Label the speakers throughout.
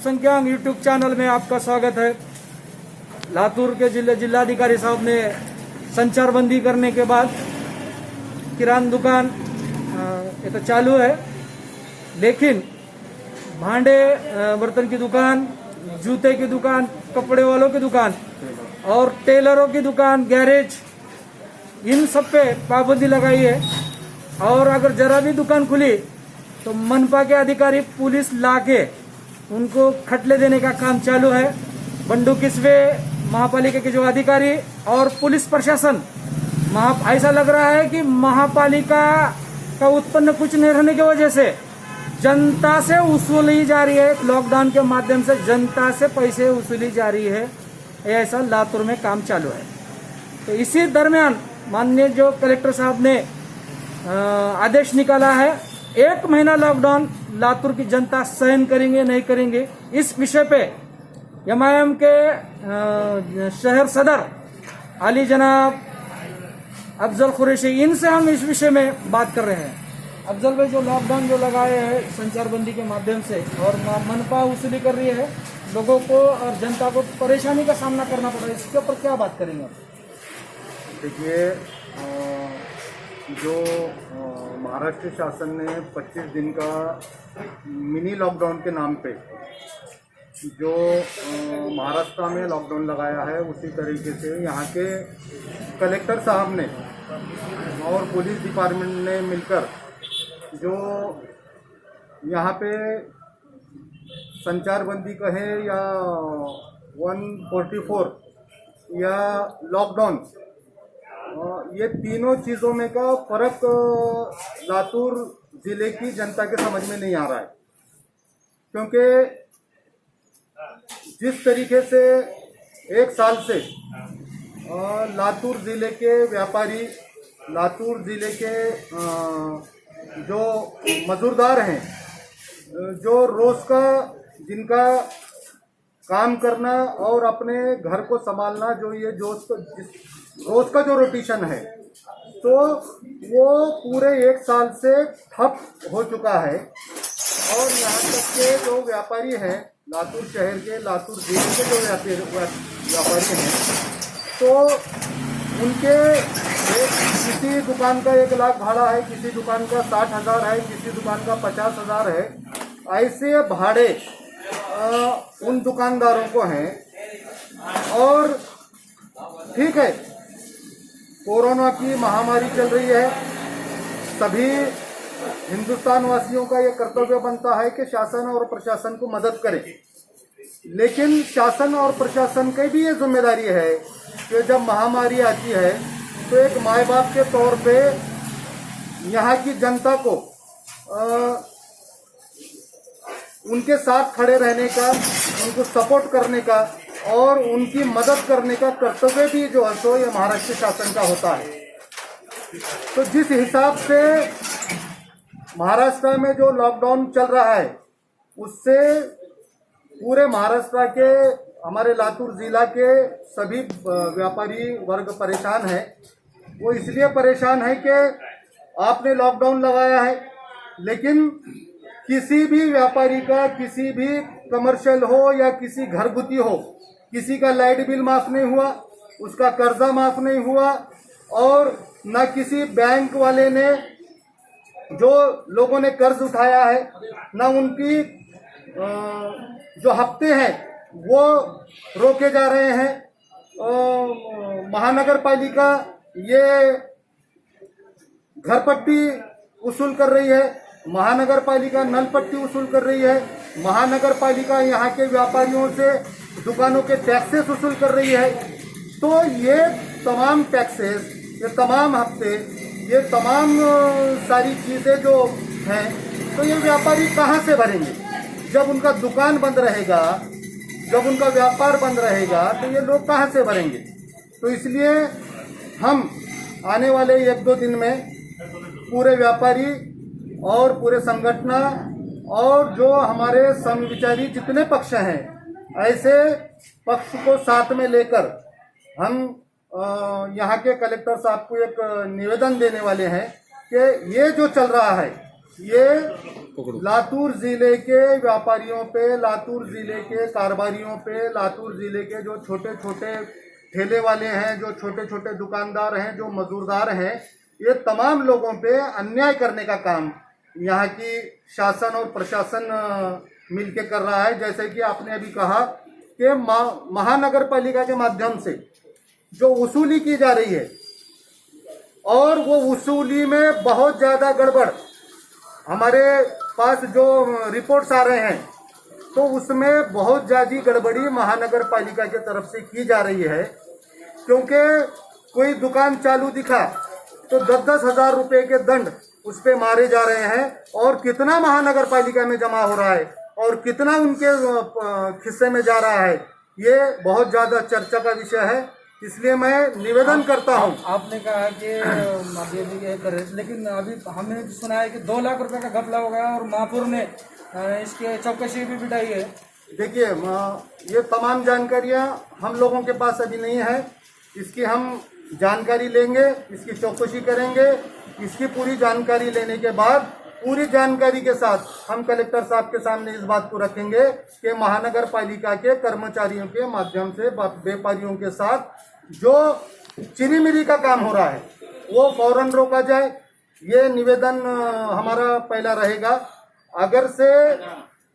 Speaker 1: अल्पसंख्यक YouTube channel में आपका स्वागत है। लातूर के जिलाधिकारी साहब ने संचारबंदी करने के बाद किराना दुकान ये तो चालू है, लेकिन भांडे बर्तन की दुकान, जूते की दुकान, कपड़े वालों की दुकान और टेलरों की दुकान, गैरेज, इन सब पे पाबंदी लगाई है। और अगर जरा भी दुकान खुली तो मनपा के अधिकारी पुलिस लाके उनको खटले देने का काम चालू है। बंडू किस्वे महापालिका के जो अधिकारी और पुलिस प्रशासन, ऐसा लग रहा है कि महापालिका का उत्पन्न कुछ नहीं रहने की वजह से जनता से वसूली जा रही है। लॉकडाउन के माध्यम से जनता से पैसे वसूली जा रही है, ऐसा लातूर में काम चालू है। तो इसी दरमियान माननीय जो कलेक्टर साहब ने आदेश निकाला है, 1 महीना लॉकडाउन लातूर की जनता सहन करेंगे नहीं करेंगे, इस विषय पे एमआईएम के शहर सदर अली जनाब अफजल कुरैशी, इनसे हम इस विषय में बात कर रहे हैं। अफजल भाई, जो लॉकडाउन जो लगाए हैं संचारबंदी के माध्यम से और मनपा वसूली कर रही है, लोगों को और जनता को परेशानी का सामना करना पड़ रहा है, इसके ऊपर क्या बात करेंगे?
Speaker 2: देखिए, जो महाराष्ट्र शासन ने 25 दिन का मिनी लॉकडाउन के नाम पे जो महाराष्ट्र में लॉकडाउन लगाया है, उसी तरीके से यहाँ के कलेक्टर साहब ने और पुलिस डिपार्टमेंट ने मिलकर जो यहाँ पे संचारबंदी कहे या 144 या लॉकडाउन, ये तीनों चीज़ों में का फर्क लातूर ज़िले की जनता के समझ में नहीं आ रहा है। क्योंकि जिस तरीके से 1 साल से लातूर ज़िले के व्यापारी, लातूर ज़िले के जो मजदूरदार हैं, जो रोज़ का जिनका काम करना और अपने घर को संभालना, जो ये रोज़ का जो रोटेशन है, तो वो पूरे 1 साल से ठप हो चुका है। और यहाँ तक के जो व्यापारी हैं, लातूर शहर के, लातूर जिले के जो व्यापारी हैं, तो उनके किसी दुकान का 1 लाख भाड़ा है, किसी दुकान का 60,000 है, किसी दुकान का 50,000 है। ऐसे भाड़े उन दुकानदारों को हैं। और ठीक है, कोरोना की महामारी चल रही है, सभी हिंदुस्तान वासियों का ये कर्तव्य बनता है कि शासन और प्रशासन को मदद करें, लेकिन शासन और प्रशासन की भी ये जिम्मेदारी है कि जब महामारी आती है तो एक माँ बाप के तौर पे यहाँ की जनता को उनके साथ खड़े रहने का, उनको सपोर्ट करने का और उनकी मदद करने का कर्तव्य भी जो है सो ये महाराष्ट्र शासन का होता है। तो जिस हिसाब से महाराष्ट्र में जो लॉकडाउन चल रहा है, उससे पूरे महाराष्ट्र के, हमारे लातूर जिला के सभी व्यापारी वर्ग परेशान है। वो इसलिए परेशान है कि आपने लॉकडाउन लगाया है, लेकिन किसी भी व्यापारी का, किसी भी कमर्शियल हो या किसी घरगुती हो, किसी का लाइट बिल माफ नहीं हुआ, उसका कर्जा माफ नहीं हुआ, और न किसी बैंक वाले ने, जो लोगों ने कर्ज उठाया है, न उनकी जो हफ्ते हैं वो रोके जा रहे हैं। महानगर पालिका ये घर पट्टी वसूल कर रही है, महानगर पालिका नल पट्टी वसूल कर रही है, महानगर पालिका यहाँ के व्यापारियों से दुकानों के टैक्सेस वसूल कर रही है। तो ये तमाम टैक्सेस, ये तमाम हफ्ते, ये तमाम सारी चीज़ें जो हैं, तो ये व्यापारी कहाँ से भरेंगे? जब उनका दुकान बंद रहेगा, जब उनका व्यापार बंद रहेगा, तो ये लोग कहाँ से भरेंगे? तो इसलिए हम आने वाले 1-2 दिन में पूरे व्यापारी और पूरे संगठन और जो हमारे समविचारी जितने पक्ष हैं, ऐसे पक्ष को साथ में लेकर हम यहाँ के कलेक्टर साहब को एक निवेदन देने वाले हैं कि ये जो चल रहा है, ये लातूर जिले के व्यापारियों पे, लातूर जिले के कारोबारियों पे, लातूर जिले के जो छोटे छोटे ठेले वाले हैं, जो छोटे छोटे दुकानदार हैं, जो मजदूरदार हैं, ये तमाम लोगों पे अन्याय करने का काम यहाँ की शासन और प्रशासन मिलके कर रहा है। जैसे कि आपने अभी कहा कि महानगर पालिका के माध्यम से जो वसूली की जा रही है और वो वसूली में बहुत ज़्यादा गड़बड़, हमारे पास जो रिपोर्ट्स आ रहे हैं तो उसमें बहुत ज़्यादा गड़बड़ी महानगर पालिका की तरफ से की जा रही है। क्योंकि कोई दुकान चालू दिखा तो 10-10 हज़ार रुपये के दंड उस पर मारे जा रहे हैं, और कितना महानगर पालिका में जमा हो रहा है और कितना उनके खिस्से में जा रहा है, ये बहुत ज़्यादा चर्चा का विषय है। इसलिए मैं निवेदन करता हूं।
Speaker 1: आपने कहा कि अभी ये करे, लेकिन अभी हमने सुना है कि 2 लाख रुपए का घपला हो गया और महापौर ने इसके चौकसी भी बिठाई है।
Speaker 2: देखिए, ये तमाम जानकारियां हम लोगों के पास अभी नहीं है। इसकी हम जानकारी लेंगे, इसकी चौकसी करेंगे। इसकी पूरी जानकारी लेने के बाद पूरी जानकारी के साथ हम कलेक्टर साहब के सामने इस बात को रखेंगे कि महानगर पालिका के कर्मचारियों के माध्यम से व्यापारियों के साथ जो चिरीमिरी का काम हो रहा है वो फौरन रोका जाए। ये निवेदन हमारा पहला रहेगा। अगर से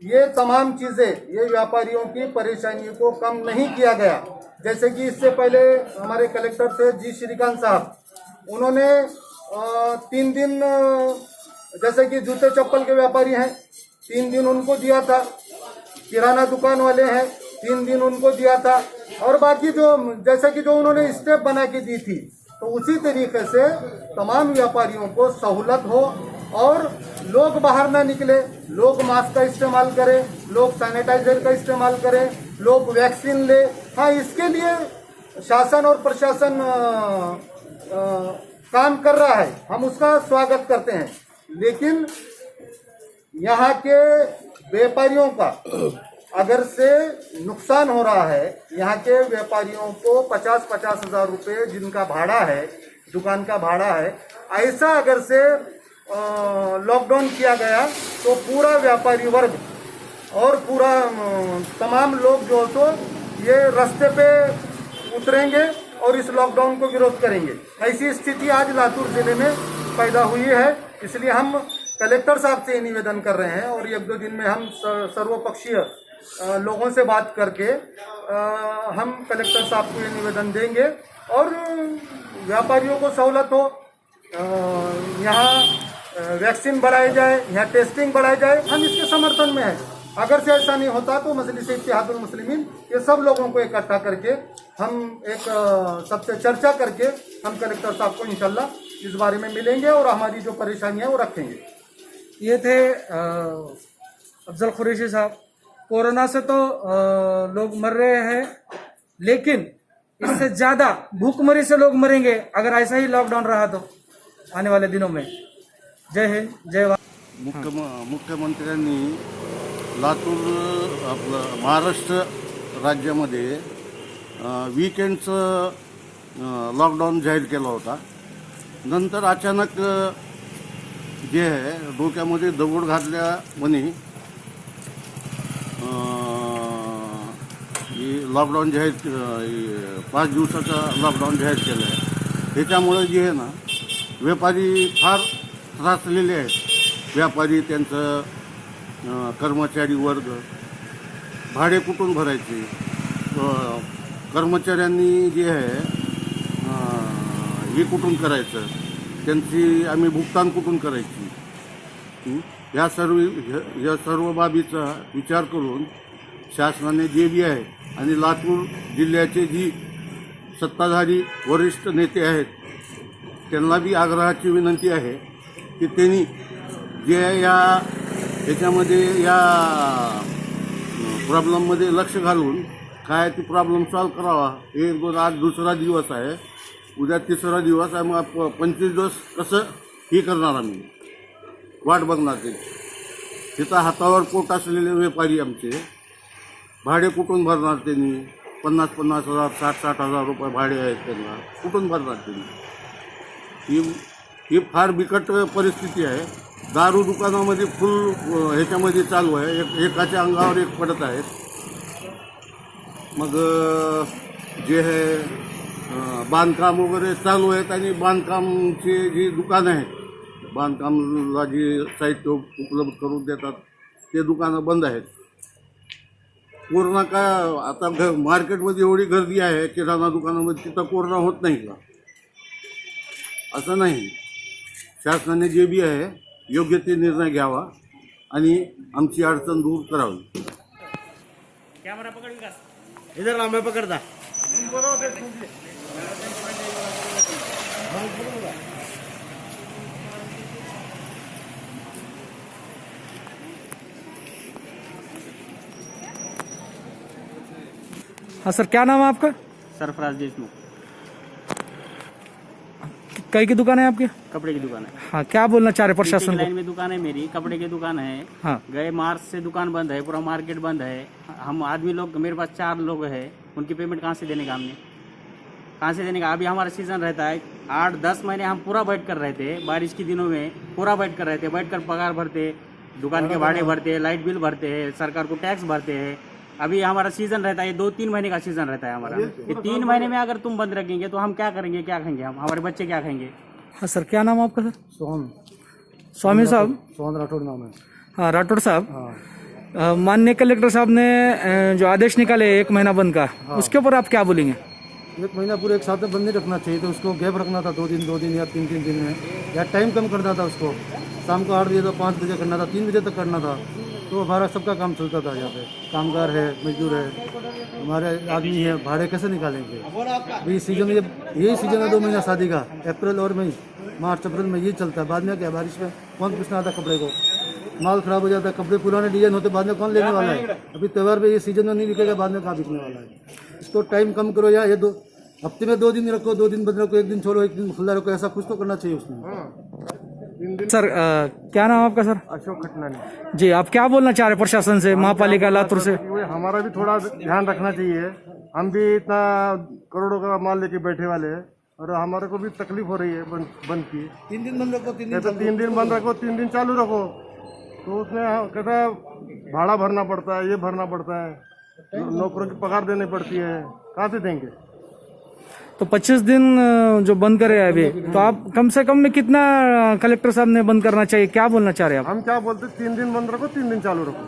Speaker 2: ये तमाम चीज़ें, ये व्यापारियों की परेशानियों को कम नहीं किया गया, जैसे कि इससे पहले हमारे कलेक्टर थे जी श्रीकांत साहब, उन्होंने 3 दिन, जैसे कि जूते चप्पल के व्यापारी हैं 3 दिन उनको दिया था, किराना दुकान वाले हैं 3 दिन उनको दिया था, और बाकी जो जैसे कि जो उन्होंने स्टेप बना के दी थी, तो उसी तरीके से तमाम व्यापारियों को सहूलत हो और लोग बाहर ना निकले, लोग मास्क का इस्तेमाल करें, लोग सैनिटाइजर का इस्तेमाल करें, लोग वैक्सीन ले। हाँ, इसके लिए शासन और प्रशासन काम कर रहा है, हम उसका स्वागत करते हैं। लेकिन यहाँ के व्यापारियों का अगर से नुकसान हो रहा है, यहाँ के व्यापारियों को 50-50 हज़ार रुपये जिनका भाड़ा है, दुकान का भाड़ा है, ऐसा अगर से लॉकडाउन किया गया तो पूरा व्यापारी वर्ग और पूरा तमाम लोग जो तो ये रास्ते पे उतरेंगे और इस लॉकडाउन को विरोध करेंगे। ऐसी स्थिति आज लातूर जिले में पैदा हुई है। इसलिए हम कलेक्टर साहब से निवेदन कर रहे हैं और 1-2 दिन में हम सर्वपक्षीय लोगों से बात करके हम कलेक्टर साहब को ये निवेदन देंगे और व्यापारियों को सहूलत हो, यहाँ वैक्सीन बढ़ाई जाए, यहाँ टेस्टिंग बढ़ाई जाए, हम इसके समर्थन में हैं। अगर से ऐसा नहीं होता तो मजलिस इत्तेहादुल मुस्लिमीन ये सब लोगों को इकट्ठा करके हम एक सबसे चर्चा करके हम कलेक्टर साहब को इंशाल्लाह इस बारे में मिलेंगे और हमारी जो परेशानियां वो रखेंगे।
Speaker 1: ये थे अफजल कुरैशी साहब। कोरोना से तो लोग मर रहे हैं, लेकिन इससे ज्यादा भूखमरी से लोग मरेंगे अगर ऐसा ही लॉकडाउन रहा तो आने वाले दिनों में। जय हिंद, जय भारत।
Speaker 3: मुख्यमंत्र्यांनी लातूर आपलं महाराष्ट्र राज्यामध्ये वीकेंडचं लॉकडाऊन जाहीर केला होता। नंतर अचानक जे आहे डोक्यामध्ये दगड घातल्या म्हणे लॉकडाऊन जाहीर 5 दिवसाचा लॉकडाऊन जाहीर केलं आहे। त्याच्यामुळे जे आहे ना व्यापारी फार त्रासलेले आहेत। व्यापारी, त्यांचं कर्मचारी वर्ग, भाडे कुठून भरायचे, कर्मचाऱ्यांनी जे आहे हे कुठून करायचं, त्यांची आम्ही भुगतान कुठून करायची, या सर्व बाबीचा विचार करून शासनाने जे बी आहे आणि लातूर जिल्ह्याचे जी सत्ताधारी वरिष्ठ नेते आहेत त्यांना बी आग्रहाची विनंती आहे की त्यांनी जे याच्यामध्ये या प्रॉब्लेममध्ये लक्ष घालून काय ती प्रॉब्लेम सॉल्व्ह करावा। आज 2रा दिवस आहे, उद्या 3रा दिवस आहे, मग 25 दिवस कसं हे करणार आम्ही, वाट बघणार। ते तिथं हातावर पोट असलेले व्यापारी आमचे भाडे कुठून भरणार, त्यांनी 50-50 हजार 60-60 हजार रुपये भाडे आहेत, त्यांना कुठून भरणार त्यांनी। ही फार बिकट परिस्थिती आहे। दारू दुकानामध्ये फुल ह्याच्यामध्ये चालू आहे, एकाच्या अंगावर एक पडत आहेत. मग जे आहे बांधकाम वगैरे चालू आहेत आणि बांधकामची जी दुकानं आहेत, बांधकामला जी साहित्य उपलब्ध करून देतात ते दुकानं बंद आहेत. कोरोना का आता मार्केटमध्ये एवढी गर्दी आहे किराणा दुकानामध्ये, तिथं कोरोना होत नाही का? असं नाही. शासनाने जे बी आहे योग्य ते निर्णय घ्यावा आणि आमची अडचण दूर करावी.
Speaker 4: कैमरा पकड़ विकास, इधर ला, मैं पकड़ता.
Speaker 1: हाँ सर, क्या नाम है आपका?
Speaker 4: सरफराज देशमुख,
Speaker 1: कई की दुकान है आपकी?
Speaker 4: कपड़े की दुकान है.
Speaker 1: हाँ, क्या बोलना चाह रहे
Speaker 4: पीछे
Speaker 1: प्रशासन
Speaker 4: की
Speaker 1: को?
Speaker 4: लाइन में दुकान है मेरी, कपड़े की दुकान है.
Speaker 1: हाँ.
Speaker 4: गए मार्च से दुकान बंद है, पूरा मार्केट बंद है. हम आदमी लोग, मेरे पास 4 लोग हैं, उनकी पेमेंट कहाँ से देने का? हमने कहाँ से देने का? अभी हमारा सीजन रहता है 8-10 महीने हम पूरा बैठ कर रहते हैं. बारिश के दिनों में पूरा बैठ कर रहते हैं, बैठ कर पगार भरते, दुकान के भाड़े भरते, लाइट बिल भरते हैं, सरकार को टैक्स भरते हैं. अभी हमारा सीजन रहता है, 2-3 महीने का सीजन रहता है हमारा. ये 3 महीने में अगर तुम बंद रखेंगे तो हम क्या करेंगे, क्या खाएंगे हम, हमारे बच्चे क्या खाएंगे?
Speaker 1: हाँ सर, क्या नाम है आपका सर?
Speaker 2: सोहन
Speaker 1: स्वामी साहब.
Speaker 2: सोहन राठौड़ नाम है.
Speaker 1: हाँ, राठौड़ साहब.
Speaker 2: हाँ.
Speaker 1: माननीय कलेक्टर साहब ने जो आदेश निकाले 1 महीना बंद का, उसके ऊपर आप क्या बोलेंगे?
Speaker 2: 1 महीना पूरे एक साथ में बंद नहीं रखना चाहिए, तो उसको गैप रखना था 2 दिन या 3 दिन में, या टाइम कम करना था उसको. शाम को 8 बजे तो 5 बजे करना था, 3 बजे तक करना था, तो हमारा सबका काम चलता था. यहाँ पे कामगार है, मजदूर है, हमारे आदमी है, भाड़े कैसे निकालेंगे? अभी सीजन, यही सीजन है 2 महीना शादी का, अप्रैल और मई, मार्च अप्रैल में ये चलता है. बाद में क्या, बारिश में कौन पूछना आता कपड़े को? माल खराब हो जाता है, कपड़े पुराने डिजाइन होते, बाद में कौन लेने वाला है? अभी त्यौहार पे ये सीजन में नहीं बिकेगा, बाद में कहाँ बिकने वाला है? इसको टाइम कम करो, या ये 2 हफ्ते में 2 दिन रखो, 2 दिन बंद रखो, 1 दिन छोड़ो, 1 दिन खुला रखो, ऐसा कुछ तो करना चाहिए उसमें.
Speaker 1: सर, क्या नाम है आपका सर?
Speaker 2: अशोक खटनानी
Speaker 1: जी, आप क्या बोलना चाह रहे प्रशासन से, महापालिका लातूर से?
Speaker 2: हमारा भी थोड़ा ध्यान रखना चाहिए. हम भी इतना करोड़ों का माल लेके बैठे वाले हैं और हमारे को भी तकलीफ हो रही है बंद की. 3 दिन बंद रखो, 3 दिन बंद रखो, 3 दिन चालू रखो, तो उसमें कैसा भाड़ा भरना पड़ता है, ये भरना पड़ता है, नौकरों की पगार देनी पड़ती है, कहाँ से देंगे?
Speaker 1: तो 25 दिन जो बंद करे अभी, तो आप कम से कम में कितना कलेक्टर साहब ने बंद करना चाहिए, क्या बोलना चाह रहे हैं आप?
Speaker 2: हम क्या बोलते, 3 दिन बंद रखो, 3 दिन चालू रखो.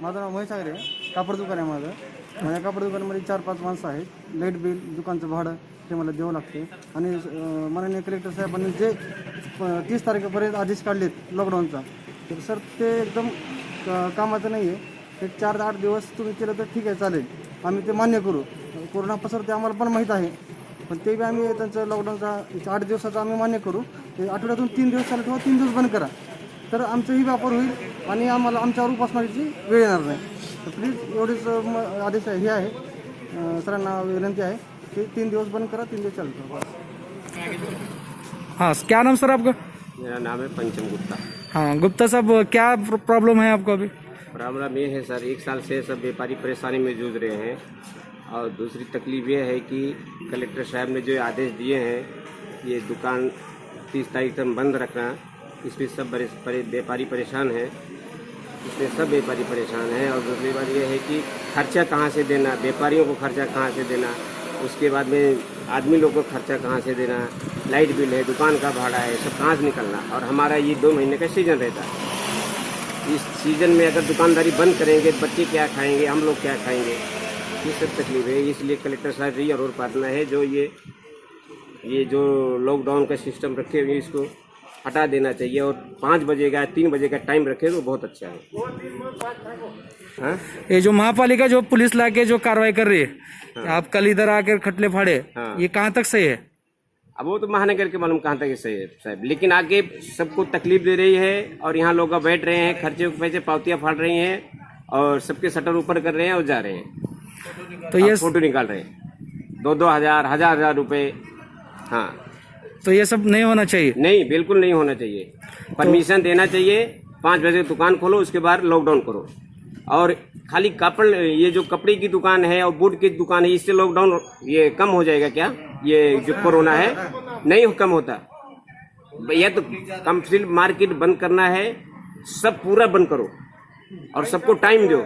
Speaker 5: माझं नाव महेश आगरे, कापड दुकान आहे माझं. माझ्या कापड दुकानामध्ये 4-5 माणसं आहेत. लाईट बिल, दुकानचं भाडं ते मला द्यावं लागते. आणि माननीय कलेक्टर साहेबांनी जे 30 तारखेपर्यंत आदेश काढलेत लॉकडाऊनचा, तर सर ते एकदम कामाचं नाही आहे. एक 4-8 दिवस तुम्ही केलं तर ठीक आहे, चालेल, आम्ही ते मान्य करू. कोरोना पसरते आम्हाला पण माहीत आहे, पण ते बी आम्ही त्यांचं लॉकडाऊनचा 8 दिवसाचा आम्ही मान्य करू. ते आठवड्यातून 3 दिवस चालू ठेवा, 3 दिवस बंद करा, तर आमचाही व्यापार होईल आणि आम्हाला आमच्यावर उपासमारीची वेळ येणार नाही. तर प्लीज एवढेच आदेश हे आहे, सरांना विनंती आहे की 3 दिवस बंद करा, 3 दिवस चालू करा.
Speaker 1: हाँ, क्या नाम सर आपका?
Speaker 6: मेरा नाम है पंचम गुप्ता.
Speaker 1: हाँ गुप्ता साहब, क्या प्रॉब्लम है आपको अभी?
Speaker 6: प्रॉब्लम ये है सर, 1 साल से सब व्यापारी परेशानी में जूझ रहे हैं. और दूसरी तकलीफ ये है कि कलेक्टर साहब ने जो आदेश दिए हैं, ये दुकान 30 तारीख तक बंद रखना, इसमें सब व्यापारी परेशान हैं. इसमें सब व्यापारी परेशान हैं. और दूसरी बात ये है कि खर्चा कहाँ से देना, व्यापारियों को खर्चा कहाँ से देना, उसके बाद में आदमी लोग को खर्चा कहाँ से देना, लाइट बिल है, दुकान का भाड़ा है, सब कहाँ से निकलना. और हमारा ये 2 महीने का सीजन रहता है. इस सीजन में अगर दुकानदारी बंद करेंगे, बच्चे क्या खाएंगे, हम लोग क्या खाएंगे, ये सब तकलीफ है. इसलिए कलेक्टर साहब ये और प्रार्थना है, जो ये जो लॉकडाउन का सिस्टम रखे हुए इसको हटा देना चाहिए और 5 बजे का 3 बजे का टाइम रखे तो बहुत अच्छा है. हाँ?
Speaker 1: ये जो महापालिका जो पुलिस लाके जो कार्रवाई कर रही है, आप कल इधर आकर खटले फाड़े,
Speaker 6: हाँ.
Speaker 1: ये कहाँ तक सही है?
Speaker 6: अब वो तो महानगर के मालूम कहाँ तक सही है साहब, लेकिन आगे सबको तकलीफ दे रही है. और यहाँ लोग बैठ रहे हैं, खर्चे के पैसे पावतियाँ फाड़ रही हैं और सबके शटर ऊपर कर रहे हैं और जा रहे हैं.
Speaker 1: तो ये
Speaker 6: फोटो निकाल रहे हैं 2-2 हज़ार, हजार रुपए. हाँ,
Speaker 1: तो ये सब नहीं होना चाहिए.
Speaker 6: नहीं, बिल्कुल नहीं होना चाहिए. परमिशन देना चाहिए, 5 बजे दुकान खोलो, उसके बाद लॉकडाउन करो. और खाली कपड़, ये जो कपड़े की दुकान है और बूट की दुकान है, इससे लॉकडाउन ये कम हो जाएगा क्या? ये जो कोरोना है नहीं कम होता. या तो कंपल्सरी मार्केट बंद करना है, सब पूरा बंद करो और सबको टाइम दो।